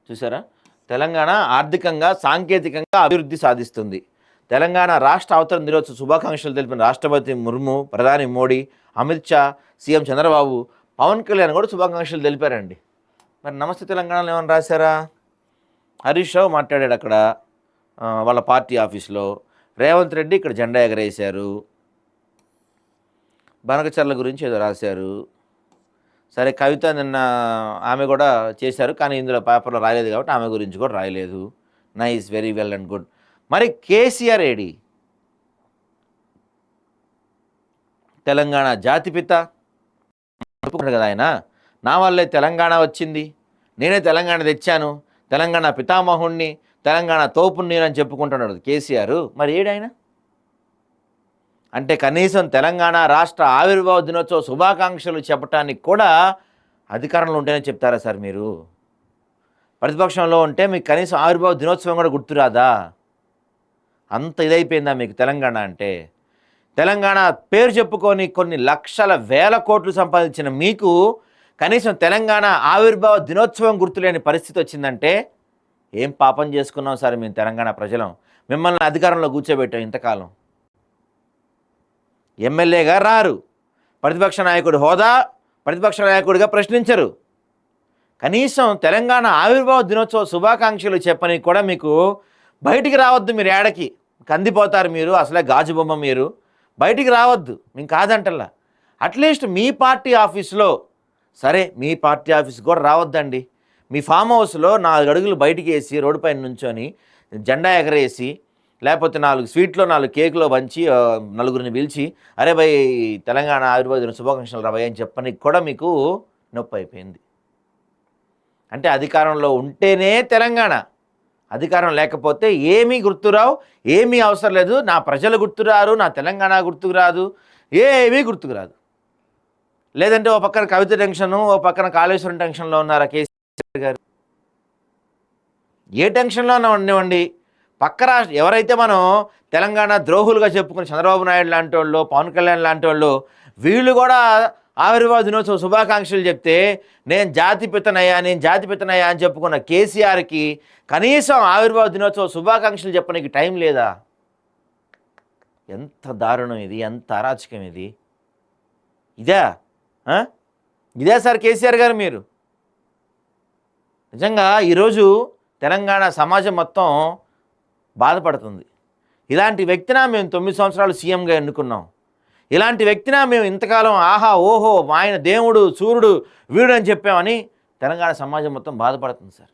చూసారా? తెలంగాణ ఆర్థికంగా సాంకేతికంగా అభివృద్ధి సాధిస్తుంది. తెలంగాణ రాష్ట్ర అవతరణ దినోత్సవ శుభాకాంక్షలు తెలిపిన రాష్ట్రపతి ముర్ము, ప్రధాని మోడీ, అమిత్ షా, సీఎం చంద్రబాబు, పవన్ కళ్యాణ్ కూడా శుభాకాంక్షలు తెలిపారండి. మరి నమస్తే తెలంగాణలో ఏమైనా రాశారా? హరీష్ రావు మాట్లాడాడు అక్కడ వాళ్ళ పార్టీ ఆఫీస్లో. రేవంత్ రెడ్డి ఇక్కడ జెండా ఎగరేశారు. బనకచర్ల గురించి ఏదో రాశారు. సరే, కవిత నిన్న ఆమె కూడా చేశారు, కానీ ఇందులో పేపర్లో రాయలేదు కాబట్టి ఆమె గురించి కూడా రాయలేదు. Nice, very well and good. మరి కేసీఆర్ ఏడి? తెలంగాణ జాతిపిత చెప్పుకున్నాడు కదా ఆయన. నా వల్లే తెలంగాణ వచ్చింది, నేనే తెలంగాణ తెచ్చాను, తెలంగాణ పితామహుణ్ణి, తెలంగాణ తోపుని అని చెప్పుకుంటున్నాడు కేసీఆర్. మరి ఏడాయన? అంటే కనీసం తెలంగాణ రాష్ట్ర ఆవిర్భావ దినోత్సవ శుభాకాంక్షలు చెప్పడానికి కూడా అధికారంలో ఉంటేనే చెప్తారా సార్ మీరు? ప్రతిపక్షంలో ఉంటే మీకు కనీసం ఆవిర్భావ దినోత్సవం కూడా గుర్తురాదా? అంత ఇదైపోయిందా మీకు తెలంగాణ అంటే? తెలంగాణ పేరు చెప్పుకొని కొన్ని లక్షల వేల కోట్లు సంపాదించిన మీకు కనీసం తెలంగాణ ఆవిర్భావ దినోత్సవం గుర్తులేని పరిస్థితి వచ్చిందంటే ఏం పాపం చేసుకున్నాం సార్ మేము తెలంగాణ ప్రజలం? మిమ్మల్ని అధికారంలో కూర్చోబెట్టాం ఇంతకాలం. ఎమ్మెల్యేగా రారు, ప్రతిపక్ష నాయకుడి హోదా, ప్రతిపక్ష నాయకుడిగా ప్రశ్నించరు. కనీసం తెలంగాణ ఆవిర్భావ దినోత్సవ శుభాకాంక్షలు చెప్పని కూడా మీకు బయటికి రావద్దు. మీరు ఏడకి కందిపోతారు, మీరు అసలే గాజు బొమ్మ, మీరు బయటికి రావద్దు. మేము కాదంటల్లా. అట్లీస్ట్ మీ పార్టీ ఆఫీస్లో, సరే మీ పార్టీ ఆఫీస్ కూడా రావద్దండి, మీ ఫామ్ హౌస్లో 4 అడుగులు బయటికి వేసి రోడ్డు పైన నుంచొని జెండా ఎగరేసి, లేకపోతే 4 స్వీట్లో 4 కేకులో పంచి నలుగురిని పిలిచి అరే భయ్ తెలంగాణ ఆవిర్భావ దిన శుభాకాంక్షలు రాబోయ్ అని చెప్పని కూడా మీకు నొప్పి అయిపోయింది. అంటే అధికారంలో ఉంటేనే తెలంగాణ, అధికారం లేకపోతే ఏమీ గుర్తురావు, ఏమీ అవసరం లేదు. నా ప్రజలు గుర్తురారు, నా తెలంగాణ గుర్తుకు రాదు, ఏమీ గుర్తుకు రాదు. లేదంటే ఓ పక్కన కవిత టెన్షను, ఓ పక్కన కాళేశ్వరం టెన్షన్లో ఉన్నారా కేసీఆర్ గారు? ఏ టెన్షన్లో ఉండేవండి? పక్క రాష్ట్ర ఎవరైతే మనం తెలంగాణ ద్రోహులుగా చెప్పుకుని చంద్రబాబు నాయుడు లాంటి వాళ్ళు, పవన్ కళ్యాణ్ లాంటి వాళ్ళు, వీళ్ళు కూడా ఆవిర్భావ దినోత్సవ శుభాకాంక్షలు చెప్తే నేను జాతిపితనయ్యా అని చెప్పుకున్న కేసీఆర్కి కనీసం ఆవిర్భావ దినోత్సవ శుభాకాంక్షలు చెప్పడానికి టైం లేదా? ఎంత దారుణం ఇది, ఎంత అరాచకం ఇది! ఇదే సార్ కేసీఆర్ గారు మీరు? నిజంగా ఈరోజు తెలంగాణ సమాజం మొత్తం బాధపడుతుంది. ఇలాంటి వ్యక్తినా మేము 9 సంవత్సరాలు సీఎంగా ఎన్నుకున్నాం, ఇలాంటి వ్యక్తినా మేము ఇంతకాలం ఆహా ఓహో ఆయన దేవుడు సూర్యుడు వీడు అని చెప్పామని తెలంగాణ సమాజం మొత్తం బాధపడుతుంది సార్.